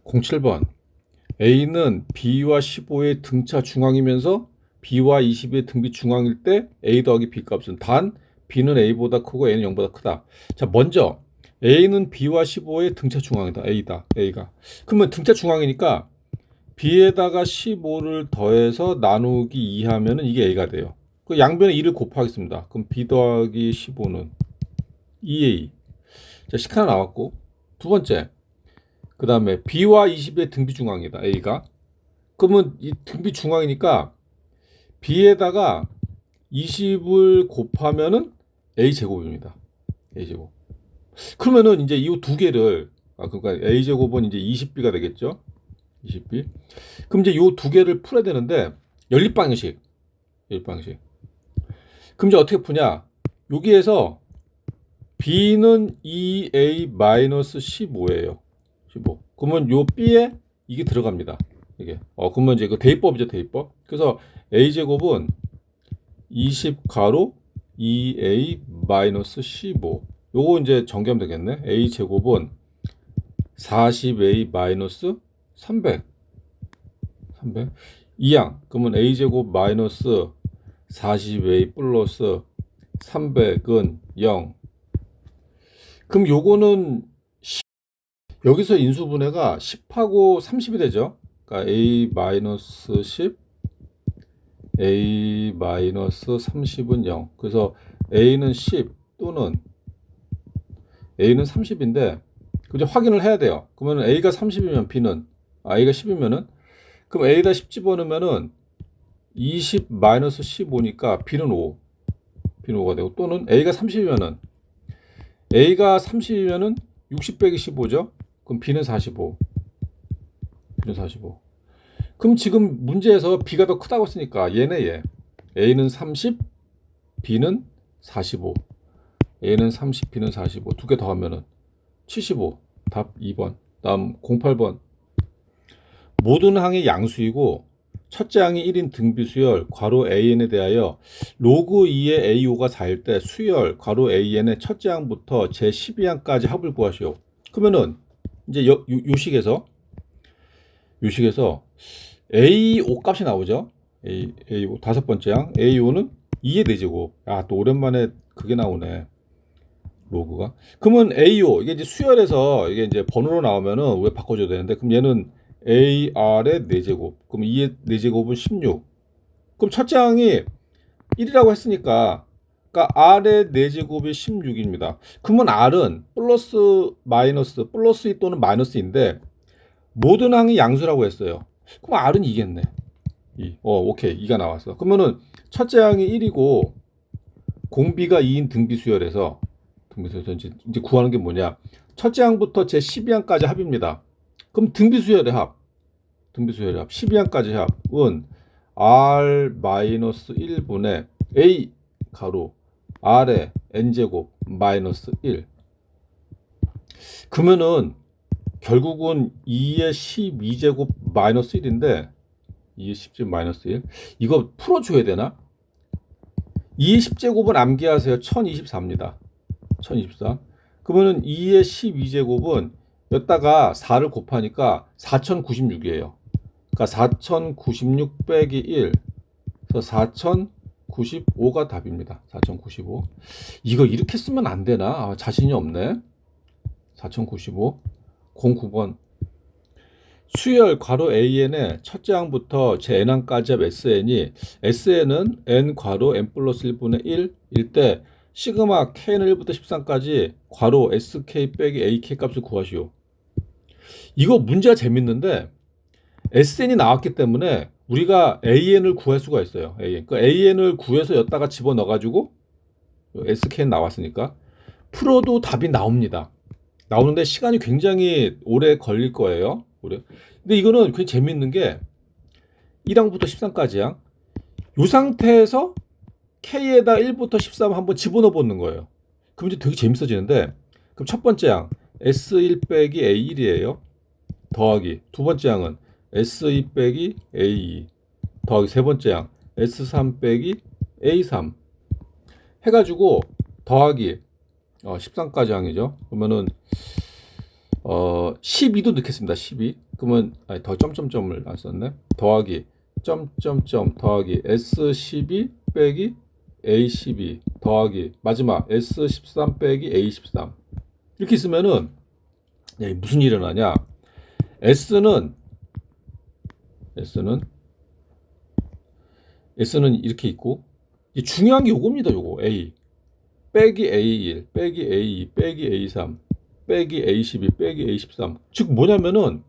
07번. A는 B와 15의 등차 중앙이면서 B와 20의 등비 중앙일 때 A 더하기 B 값은 단 B는 A보다 크고 A는 0보다 크다. 자, 먼저 A는 B와 15의 등차 중앙이다. A가. 그러면 등차 중앙이니까 B에다가 15를 더해서 나누기 2 하면은 이게 A가 돼요. 그 양변에 2를 곱하겠습니다. 그럼 B 더하기 15는 2A. 자, 식 하나 나왔고, 두 번째. 그 다음에 B와 20의 등비 중앙이다. A가. 그러면 이 등비 중앙이니까 B에다가 20을 곱하면은 A제곱입니다. A제곱. 그러면은 이제 이 두 개를, 그러니까 A제곱은 이제 20B가 되겠죠. 20B. 그럼 이제 이 두 개를 풀어야 되는데, 연립방식. 그럼 이제 어떻게 푸냐? 여기에서 B는 2A-15예요. 15. 그러면 요 B에 이게 들어갑니다. 이게. 그러면 이제 그 대입법이죠, 대입법. 그래서 A제곱은 20 가로 2A-15. 요거 이제 정리하면 되겠네. A제곱은 40A-300. 2항. 그러면 A제곱 마이너스 40A 플러스 300은 0. 그럼 요거는 여기서 인수분해가 10하고 30이 되죠. 그러니까 A-10, A-30은 0. 그래서 A는 10 또는 A는 30인데 이제 확인을 해야 돼요. 그러면 A가 30이면 B는 A가 10이면은 그럼 A에다 10 집어넣으면은 20-15니까 B는 5. B는 5가 되고 또는 A가 30이면은 60 빼기 15죠. 그럼 B는 45. 그럼 지금 문제에서 B가 더 크다고 했으니까 얘네. A는 30, B는 45. A는 30, B는 45. 두 개 더하면은 75. 답 2번. 다음 08번. 모든 항이 양수이고 첫째 항이 1인 등비수열 괄호 AN에 대하여 로그 2의 AO가 4일 때 수열 괄호 AN의 첫째 항부터 제12항까지 합을 구하시오. 그러면은 이제 요식에서 AO 값이 나오죠. AO 다섯 번째 항 AO는 2의 4제곱. 또 오랜만에 그게 나오네. 로그가. 그러면 AO 이게 이제 수열에서 이게 이제 번호로 나오면은 왜 바꿔줘야 되는데 그럼 얘는 AR의 4제곱. 그럼 2의 4제곱은 16. 그럼 첫째 항이 1이라고 했으니까 그러니까 R의 4제곱이 16입니다. 그러면 R은 플러스 2 또는 마이너스인데 모든 항이 양수라고 했어요. 그럼 R은 2겠네. 2. 오케이. 2가 나왔어. 그러면은 첫째 항이 1이고 공비가 2인 등비수열에서 이제 구하는 게 뭐냐? 첫째 항부터 제 12항까지 합입니다. 그럼 등비수열의 합 12항까지 합은 R-1분의 A 가로 R의 N제곱 마이너스 1. 그러면은 결국은 2의 12제곱 마이너스 1인데 2의 10제곱 마이너스 1. 이거 풀어줘야 되나? 2의 10제곱은 암기하세요. 1024입니다. 1024. 그러면은 2의 12제곱은 여기다가 4를 곱하니까 4096이에요. 그러니까 4096 빼기 1. 그래서 4095가 답입니다. 4095. 이거 이렇게 쓰면 안 되나? 자신이 없네. 4095. 09번. 수열 괄호 AN의 첫째 항부터 제 N항까지 합 SN이 SN은 N 괄호 N 플러스 1분의 1일 때 시그마 K는 1부터 13까지 괄호 SK 빼기 AK 값을 구하시오. 이거 문제가 재밌는데 SN이 나왔기 때문에 우리가 AN을 구할 수가 있어요. 그러니까 AN을 구해서 여기다가 집어넣어가지고 SK는 나왔으니까 풀어도 답이 나옵니다. 나오는데 시간이 굉장히 오래 걸릴 거예요. 근데 이거는 굉장히 재밌는 게 1항부터 13까지야. 이 상태에서 K에다 1부터 13 한번 집어넣어 보는 거예요. 그럼 이제 되게 재밌어지는데 그럼 첫 번째 항 S1 빼기 A1이에요. 더하기 두 번째 항은 S2 빼기 A2 더하기 세 번째 항 S3 빼기 A3 해가지고 더하기 13까지 항이죠. 그러면은 12도 넣겠습니다. 12. 그러면 아니, 더 점점점을 안 썼네. 더하기 점점점 더하기 S12 빼기 A12 더하기 마지막 S13 빼기 A13 이렇게 있으면은 무슨 일이 일어나냐? S는 이렇게 있고 중요한 게 요겁니다. 요거 A 빼기 A1 빼기 A2 빼기 A3 빼기 A12 빼기 A13 즉 뭐냐면은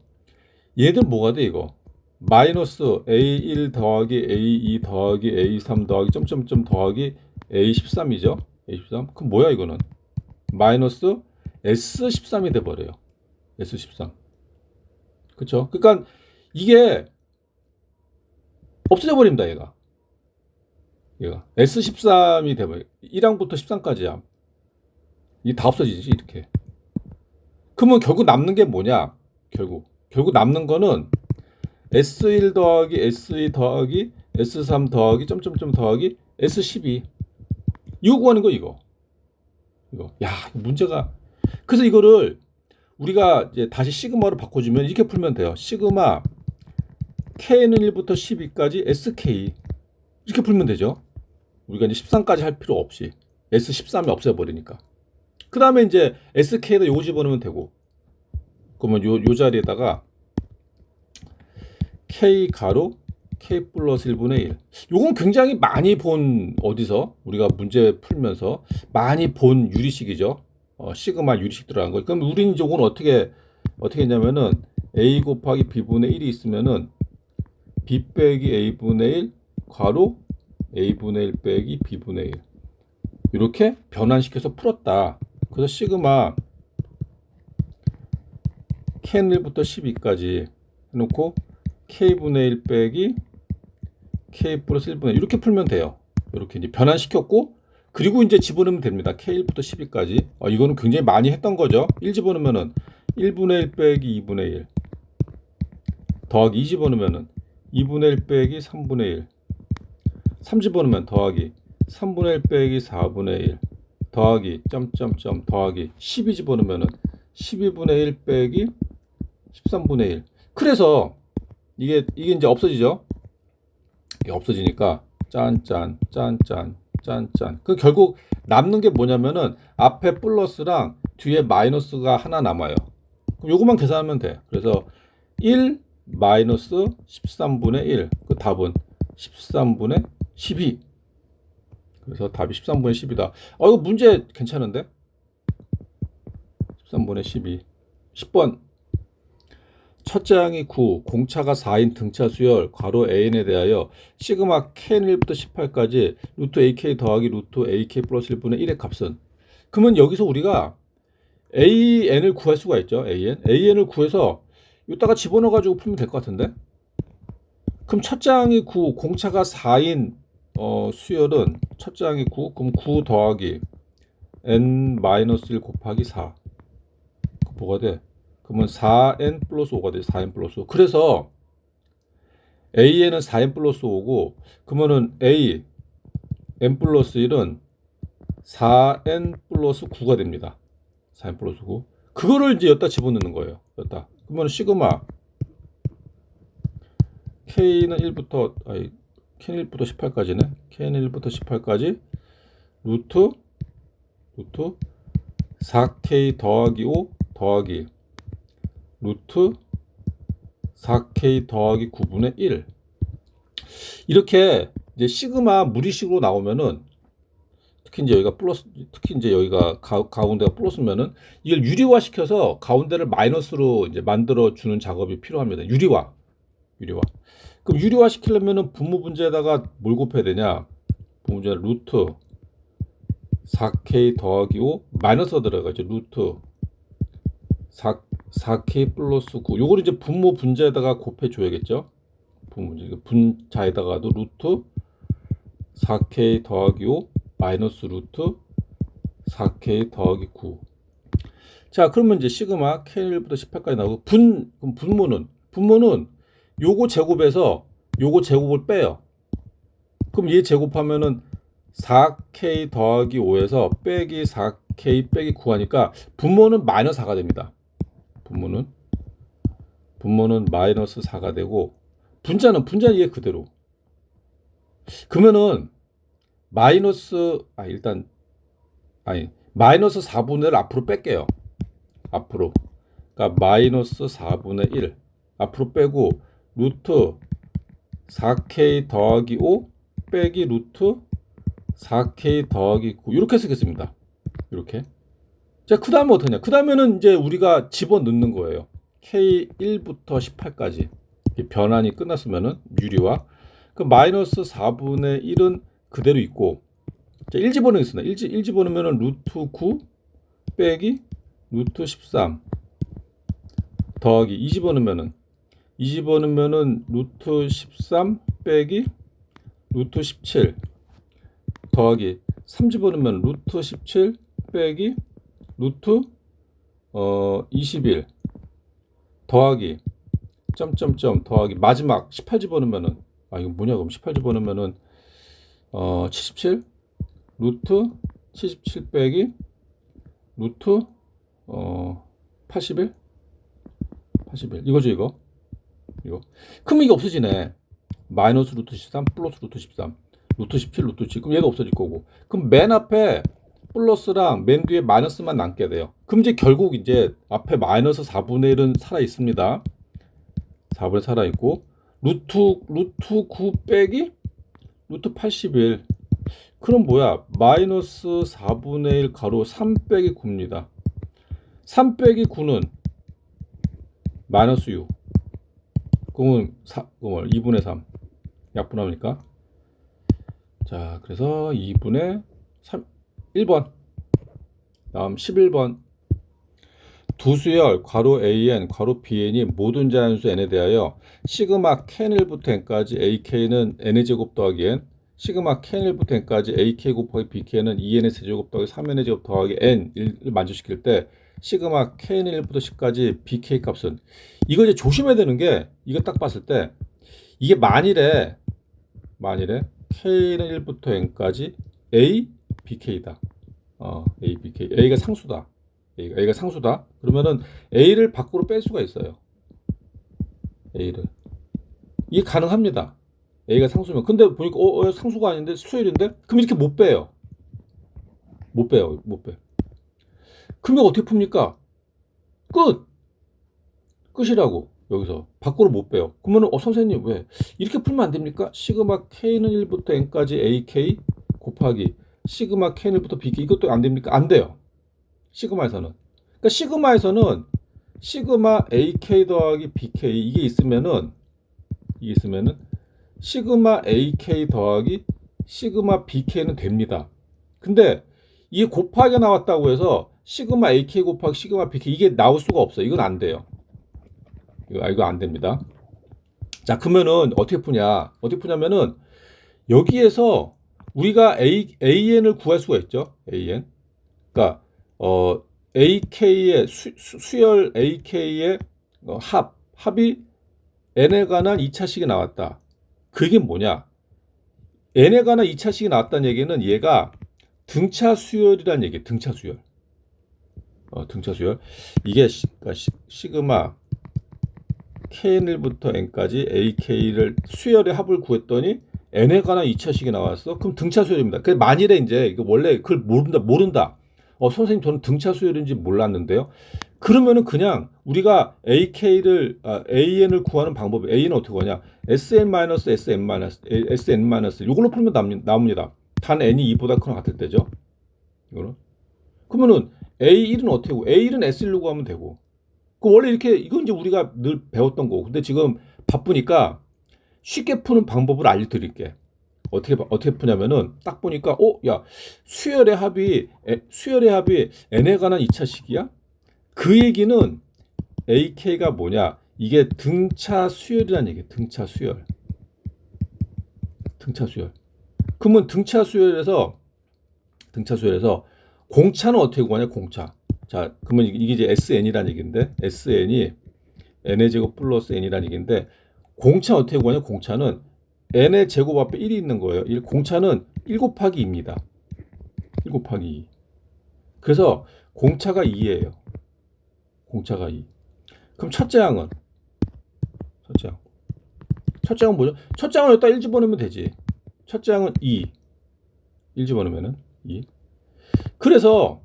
얘들 뭐가 돼 이거 마이너스 A1 더하기 A2 더하기 A3 더하기 점점점 더하기 A13이죠. A13 그럼 뭐야 이거는 마이너스 S13이 돼버려요. S13 그쵸? 그러니까 이게 없어져 버립니다. 얘가 S13이 돼버려. 1항부터 13까지야. 이게 다 없어지지 이렇게. 그러면 결국 남는 게 뭐냐? 결국 남는 거는 S1 더하기 S2 더하기 S3 더하기 점점점 더하기 S12 이거 구하는 거 이거. 야 문제가 그래서 이거를 우리가 이제 다시 시그마로 바꿔주면 이렇게 풀면 돼요. 시그마 K는 1부터 12까지 SK 이렇게 풀면 되죠. 우리가 이제 13까지 할 필요 없이 S13이 없애버리니까. 그 다음에 이제 SK에다 요거 집어넣으면 되고 그러면 요 자리에다가 K 가로 K 플러스 1분의 1 요건 굉장히 많이 본 어디서 우리가 문제 풀면서 많이 본 유리식이죠. 시그마 유리식 들어간 거. 그럼 우리는 이제 이건 어떻게 했냐면은 A 곱하기 B분의 1이 있으면은 B 빼기 A분의 1 괄호 A분의 1 빼기 B분의 1 이렇게 변환시켜서 풀었다. 그래서 시그마 K1부터 12까지 해놓고 K분의 1 빼기 K 플러스 1분의 1 이렇게 풀면 돼요. 이렇게 이제 변환시켰고 그리고 이제 집어넣으면 됩니다. K1부터 12까지 이거는 굉장히 많이 했던 거죠. 1 집어넣으면은 1분의 1 빼기 2분의 1 더하기 2 집어넣으면은 2분의 1 빼기 3분의 1 3 집어넣으면 더하기 3분의 1 빼기 4분의 1 더하기 점점점 더하기 12 집어넣으면은 12분의 1 빼기 13분의 1 그래서 이게 이제 없어지죠. 이게 없어지니까 짠짠 그 결국 남는 게 뭐냐면은 앞에 플러스랑 뒤에 마이너스가 하나 남아요. 그럼 요것만 계산하면 돼. 그래서 1 마이너스 13분의 1 그 답은 13분의 12 그래서 답이 13분의 10이다. 이거 문제 괜찮은데? 13분의 12 10번 첫째 항이 9, 공차가 4인 등차 수열, 괄호 AN에 대하여 시그마 K1부터 18까지 루트 AK 더하기 루트 AK 플러스 1분의 1의 값은 그러면 여기서 우리가 AN을 구할 수가 있죠. AN을 구해서 이따가 집어넣어가지고 풀면 될 것 같은데 그럼 첫째 항이 9, 공차가 4인 수열은 첫째 항이 9, 그럼 9 더하기 N-1 곱하기 4 뭐가 돼? 그러면 4n 플러스 5가 되죠. 4n 플러스 5. 그래서 AN은 4n 플러스 5고 그러면은 A n 플러스 1은 4n 플러스 9가 됩니다. 4n 플러스 9. 그거를 이제 여기다 집어넣는 거예요. 여기다. 그러면 시그마 K는 1부터 18까지네. K는 1부터 18까지 루트 4K 더하기 5 더하기 루트 4K 더하기 9분의 1 이렇게 이제 시그마 무리식으로 나오면은 특히 이제 여기가 가운데가 플러스면은 이걸 유리화 시켜서 가운데를 마이너스로 이제 만들어 주는 작업이 필요합니다. 유리화. 그럼 유리화 시키려면은 분모 분자에다가 뭘 곱해야 되냐? 분모 분자 루트 4K 더하기 5 마이너스가 들어가죠. 루트 4K 플러스 9 요거를 이제 분모 분자에다가 곱해 줘야겠죠. 분자에다가도 루트 4K 더하기 5 마이너스 루트 4K 더하기 9 자 그러면 이제 시그마 K1부터 18까지 나오고 그럼 분모는 요거 제곱에서 요거 제곱을 빼요. 그럼 얘 제곱하면은 4K 더하기 5에서 빼기 4K 빼기 9 하니까 분모는 마이너스 4가 됩니다. 분모는 마이너스 4가 되고 분자는 얘 그대로. 그러면은 마이너스 마이너스 4분의 1 앞으로 뺄게요. 앞으로. 그러니까 마이너스 4분의 1 앞으로 빼고 루트 4k 더하기 5 빼기 루트 4k 더하기 9 이렇게 쓰겠습니다. 이렇게. 자, 그 다음에 어떡하냐. 그 다음에는 이제 우리가 집어넣는 거예요. k1부터 18까지 변환이 끝났으면은 유리화. 그 마이너스 4분의 1은 그대로 있고, 자, 1 집어넣겠습니다. 1 집어넣으면은 루트 9 빼기 루트 13 더하기 2 집어넣으면은 루트 13 빼기 루트 17 더하기 3 집어넣으면 루트 17 빼기 루트 21 더하기 점점점 더하기 마지막 18 집어넣으면은 이거 뭐냐 그럼 18 집어넣으면은 77 루트 77 빼기 루트 81 이거죠 이거. 그럼 이게 없어지네. 마이너스 루트 13 플러스 루트 13 루트 17 루트 7 그럼 얘도 없어질 거고, 그럼 맨 앞에 플러스랑 맨 뒤에 마이너스만 남게 돼요. 그럼 이제 결국 이제 앞에 마이너스 4분의 1은 살아 있습니다. 4분의 살아 있고 루트 9 빼기 루트 81 그럼 뭐야 마이너스 4분의 1 가로 3 빼기 9입니다. 3 빼기 9는 마이너스 6 그러면 2분의 3 약분합니까? 자, 그래서 2분의 3 1번 다음 11번 두 수열 괄호 AN 괄호 BN이 모든 자연수 N에 대하여 시그마 K1부터 N까지 AK는 N의 제곱 더하기 N 시그마 K1부터 N까지 AK 곱하기 BK는 2N의 세제곱 더하기 3N의 제곱 더하기 N을 만족시킬 때 시그마 K1부터 10까지 BK 값은, 이거 이제 조심해야 되는 게, 이거 딱 봤을 때 이게 만일에 K는 1부터 N까지 A, BK다. A, BK. A가 상수다. A가 상수다. 그러면은 A를 밖으로 뺄 수가 있어요. A를. 이게 가능합니다. A가 상수면. 근데 보니까 상수가 아닌데 수열인데? 그럼 이렇게 못 빼요. 못 빼. 그러면 어떻게 풉니까? 끝이라고. 여기서 밖으로 못 빼요. 그러면 선생님 왜 이렇게 풀면 안 됩니까? 시그마 K는 1부터 N까지 AK 곱하기 시그마 K는 1부터 BK 이것도 안 됩니까? 안 돼요. 시그마에서는. 그러니까 시그마에서는 시그마 AK 더하기 BK 이게 있으면은 시그마 AK 더하기 시그마 BK는 됩니다. 근데 이게 곱하기가 나왔다고 해서 시그마 AK 곱하기 시그마 BK 이게 나올 수가 없어요. 이건 안 돼요. 이거 안 됩니다. 자, 그러면은 어떻게 푸냐면은 여기에서 우리가 AN을 구할 수가 있죠. AN. 그러니까 AK의 수열 AK의 합이 N에 관한 2차식이 나왔다. 그게 뭐냐? N에 관한 2차식이 나왔다는 얘기는 얘가 등차 수열이라는 얘기예요. 등차 수열. 이게 그러니까 시그마 K1부터 N까지 AK를 수열의 합을 구했더니 N에 관한 2차식이 나왔어. 그럼 등차 수열입니다. 그 만일에 이제 이거 원래 그걸 모른다. 선생님 저는 등차 수열인지 몰랐는데요. 그러면은 그냥 우리가 AN을 구하는 방법이, A는 어떻게 구하냐? SN-SN- 이걸로 풀면 나옵니다. 단 N이 2보다 크거나 같을 때죠. 이거는. 그러면은 A1은 어떻게 하고 A1은 S1로 구하면 되고. 원래 이렇게 이건 이제 우리가 늘 배웠던 거고. 근데 지금 바쁘니까 쉽게 푸는 방법을 알려드릴게. 어떻게 푸냐면은 딱 보니까 야 수열의 합이 N에 관한 2차식이야? 그 얘기는 AK가 뭐냐? 이게 등차 수열이라는 얘기예요. 등차 수열. 그러면 등차 수열에서 공차는 어떻게 구하냐? 공차. 자, 그러면 이게 이제 SN이라는 얘기인데 SN이 N의 제곱 플러스 N이라는 얘기인데 공차 어떻게 구하냐? 공차는 N의 제곱 앞에 1이 있는 거예요. 공차는 1 곱하기 2입니다. 1 곱하기 2. 그래서 공차가 2예요. 공차가 2. 그럼 첫째 항은 첫째 항은 뭐죠? 첫째 항은 여기다 1 집어넣으면 되지. 첫째 항은 2. 1 집어넣으면은 2. 그래서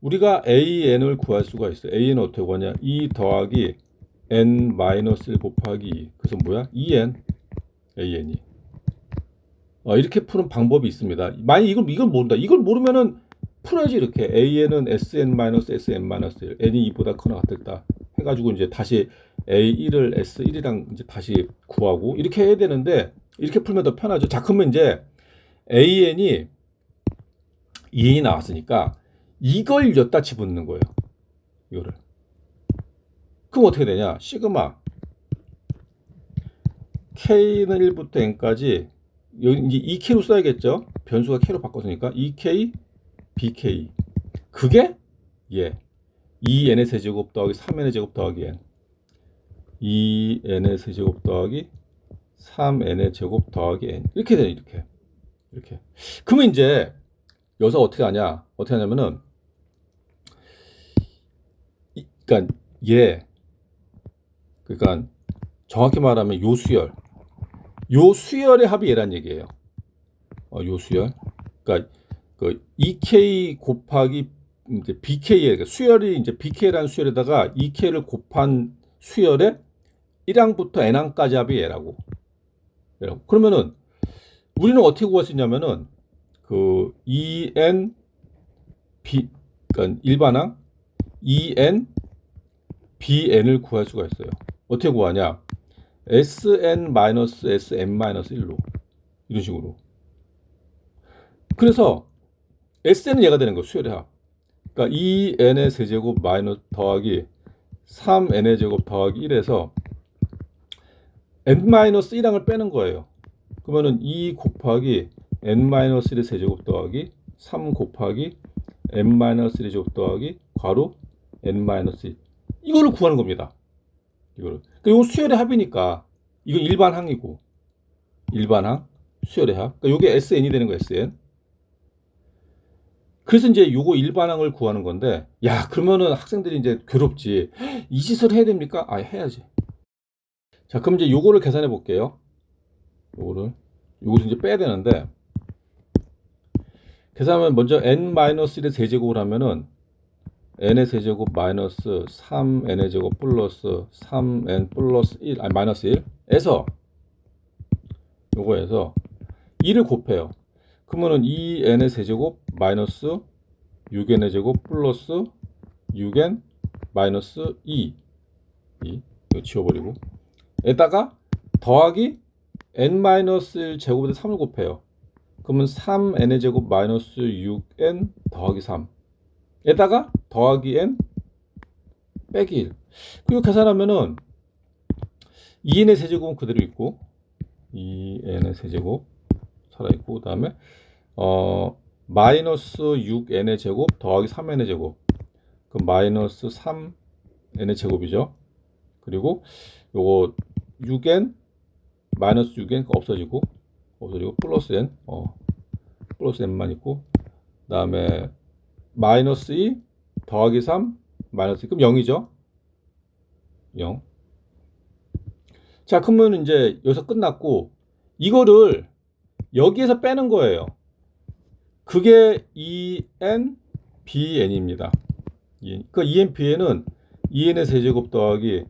우리가 AN을 구할 수가 있어요. AN은 어떻게 구하냐? 2 더하기 N-1 곱하기 2. 그래서 뭐야? 2N. AN이. 이렇게 푸는 방법이 있습니다. 만약 이걸 모른다. 이걸 모르면은 풀어야지 이렇게. AN은 SN-SN-1. N이 2보다 크거나 같을다. 해가지고 이제 다시 A1을 S1이랑 이제 다시 구하고 이렇게 해야 되는데 이렇게 풀면 더 편하죠. 자, 그러면 이제 AN이 2N이 나왔으니까 이걸 여기다 집어넣는 거예요. 이거를. 그럼 어떻게 되냐? 시그마 K는 1부터 N까지 여기 이제 2K로 써야겠죠? 변수가 K로 바꿨으니까 2K, BK. 그게 2N의 세제곱 더하기 3N의 제곱 더하기 N. 2N의 세제곱 더하기 3N의 제곱 더하기 N. 이렇게 되네, 이렇게. 그러면 이제 여기서 어떻게 하냐? 어떻게 하냐면은 그러니까 그러니까 정확히 말하면 요 수열의 합이 얘란 얘기예요. 요 수열. 그러니까 그 2K 곱하기 이제 BK에 그러니까 수열이 이제 BK라는 수열에다가 2K를 곱한 수열의 1항부터 N항까지 합이 얘라고. 그러면은 우리는 어떻게 구할 수 있냐면은 그 2N 그러니까 일반항 2N BN을 구할 수가 있어요. 어떻게 구하냐? SN-SM-1로 이런 식으로. 그래서 SN은 얘가 되는 거 수열의 합. 그러니까 2N의 세제곱 마이너스 더하기 3N의 제곱 더하기 1에서 N-1항을 빼는 거예요. 그러면은 2 곱하기 N-1의 세제곱 더하기 3 곱하기 N-1의 제곱 더하기 괄호 N-1 이거를 구하는 겁니다. 이거를. 그러니까 이건 수열의 합이니까 이건 일반항이고 일반항 수열의 합. 그러니까 이게 SN이 되는 거예요. SN. 그래서 이제 요거 일반항을 구하는 건데 야 그러면은 학생들이 이제 괴롭지. 이 짓을 해야 됩니까? 해야지. 자 그럼 이제 요거를 계산해 볼게요. 요것을 이제 빼야 되는데 계산하면 먼저 N-1의 세제곱을 하면은 N의 세제곱 마이너스 3N의 제곱 플러스 3N 플러스 1 마이너스 1에서 요거에서 2를 곱해요. 그러면은 2N의 세제곱 마이너스 6N의 제곱 플러스 6N 마이너스 2 이거 지워버리고 에다가 더하기 N-1 제곱에다 3을 곱해요. 그러면 3N의 제곱 마이너스 6N 더하기 3 에다가 더하기 N 빼기 1 그리고 계산하면은 2N의 세제곱은 그대로 있고 2N의 세제곱 살아있고 그 다음에 마이너스 6N의 제곱 더하기 3N의 제곱 그럼 마이너스 3N의 제곱이죠. 그리고 요거 6N 마이너스 6N 없어지고 플러스 N 플러스 N만 있고 그 다음에 마이너스 2 더하기 3 마이너스 2 그럼 0이죠. 0. 자 그러면 이제 여기서 끝났고 이거를 여기에서 빼는 거예요. 그게 EN BN입니다. 그 EN BN은 2N의 세제곱 더하기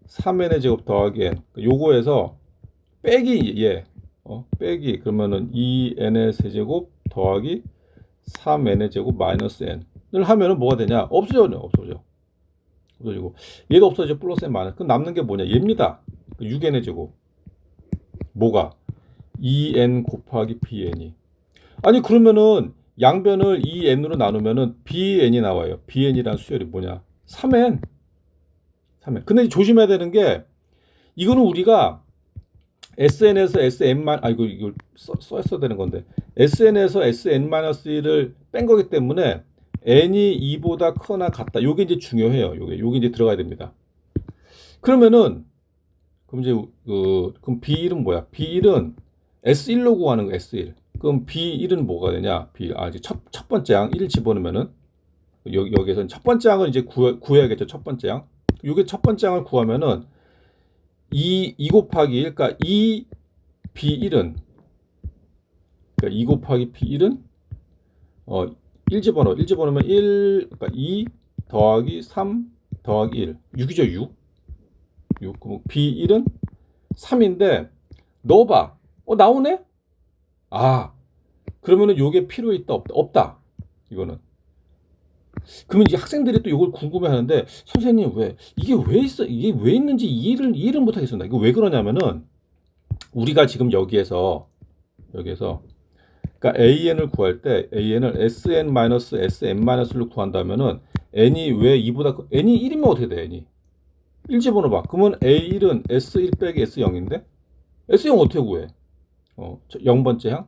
3N의 제곱 더하기 N 요거에서 빼기 빼기 그러면은 2N의 세제곱 더하기 3N의 제곱 마이너스 N을 하면은 뭐가 되냐? 없어지고 얘도 없어지죠. 플러스 N 마이너스. 그럼 남는 게 뭐냐? 얘입니다. 6N의 제곱 뭐가? 2N 곱하기 BN이 아니 그러면은 양변을 2N으로 나누면은 BN이 나와요. BN이란 수열이 뭐냐? 3N. 근데 조심해야 되는 게 이거는 우리가 SN에서 SN만 이걸 써야 되는 건데 SN에서 SN-1을 뺀 거기 때문에 N이 2보다 크거나 같다. 요게 이제 중요해요. 요게 이제 들어가야 됩니다. 그러면은 그럼 이제 그럼 B1은 뭐야? B1은 S1로 구하는 거 S1. 그럼 B1은 뭐가 되냐? 이제 첫 번째 항 1을 집어넣으면은 여기에서는 첫 번째 항을 이제 구해야겠죠. 첫 번째 항. 요게 첫 번째 항을 구하면은 2 곱하기 1, 그러니까 2B1은, 그러니까 2 곱하기 B1은 1 집어넣어. 1 집어넣으면 1, 그러니까 2 더하기 3 더하기 1. 6이죠, 6. 6. 그럼 B1은 3인데 넣어봐. 나오네? 아, 그러면은 요게 필요 있다, 없다? 없다. 이거는. 그러면 이제 학생들이 또 이걸 궁금해하는데, 선생님 왜 이게 왜 있어? 이게 왜 있는지 이해를 못 하겠습니다. 이거 왜 그러냐면은 우리가 지금 여기에서 그러니까 AN을 구할 때 AN을 SN-SN-를 구한다면은 n이 왜 2보다 n이 1이면 어떻게 돼? n이 1 집어넣어봐. 그러면 A1은 S1 빼기 S0인데 S0 어떻게 구해? 0번째 항.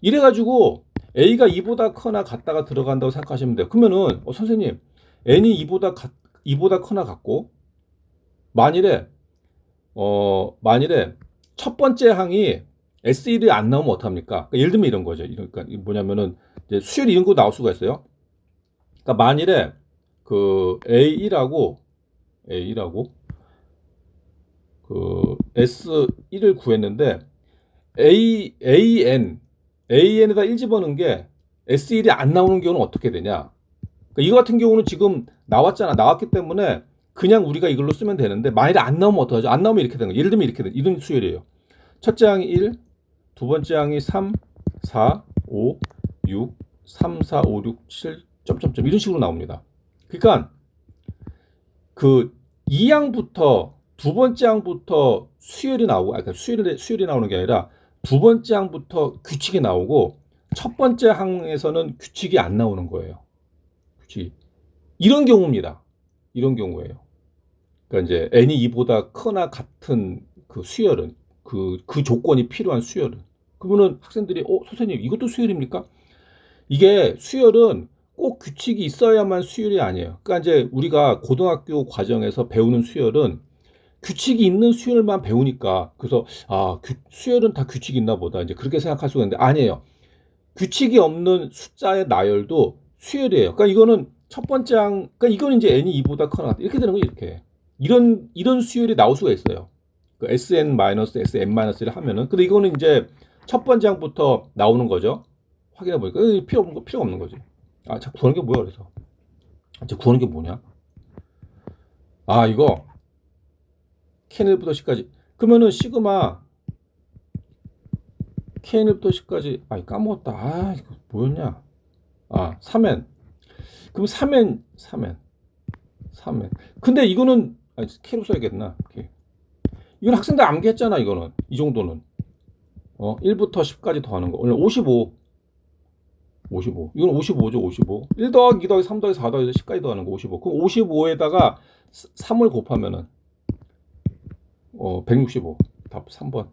이래가지고 A가 2보다 커나 같다가 들어간다고 생각하시면 돼요. 그러면은 선생님 n이 2보다 커나 같고 만일에 첫 번째 항이 S1이 안 나오면 어떡합니까? 그러니까 예를 들면 이런 거죠. 그러니까 뭐냐면은 이제 수열이 이런 거 나올 수가 있어요. 그러니까 만일에 그 A1하고 그 S1을 구했는데 AN에다 1 집어넣은 게 S1이 안 나오는 경우는 어떻게 되냐? 그러니까 이거 같은 경우는 지금 나왔기 때문에 그냥 우리가 이걸로 쓰면 되는데 만일에 안 나오면 어떡하죠? 안 나오면 이렇게 되는 거예요. 예를 들면 이렇게 이런 수열이에요. 첫째 항이 1, 두 번째 항이 3, 4, 5, 6, 3, 4, 5, 6, 7, 점점점 이런 식으로 나옵니다. 그러니까 그 2항부터 두 번째 항부터 수열이 나오고, 그러니까 수열이 나오는 게 아니라 두 번째 항부터 규칙이 나오고 첫 번째 항에서는 규칙이 안 나오는 거예요. 규칙이. 이런 경우입니다. 이런 경우예요. 그러니까 이제 n이 2보다 크나 같은 그 수열은 그 조건이 필요한 수열은 그러면은 학생들이 선생님 이것도 수열입니까? 이게 수열은 꼭 규칙이 있어야만 수열이 아니에요. 그러니까 이제 우리가 고등학교 과정에서 배우는 수열은 규칙이 있는 수열만 배우니까 그래서 수열은 다 규칙이 있나 보다 이제 그렇게 생각할 수가 있는데 아니에요. 규칙이 없는 숫자의 나열도 수열이에요. 그러니까 이거는 첫 번째 그러니까 이거는 이제 n이 2보다 커나 이렇게 되는 거 이렇게 이런 수열이 나올 수가 있어요. 그 SN-SN-를 하면은 근데 이거는 이제 첫 번째 항부터 나오는 거죠. 확인해 보니까 필요 없는 거지. 자꾸 구하는 게 뭐야 그래서. 구하는 게 뭐냐? 이거 K1부터 10까지. 그러면은 시그마 K1부터 10까지. 까먹었다. 이거 뭐였냐? 3N. 그럼 3N. 근데 이거는 K로 써야겠나? K. 이건 학생들 암기했잖아, 이거는. 이 정도는. 1부터 10까지 더하는 거. 오늘 55. 이건 55죠, 55. 1 더하기 2 더하기 3 더하기 4 더하기 10까지 더하는 거 55. 그럼 55에다가 3을 곱하면은 165. 답 3번.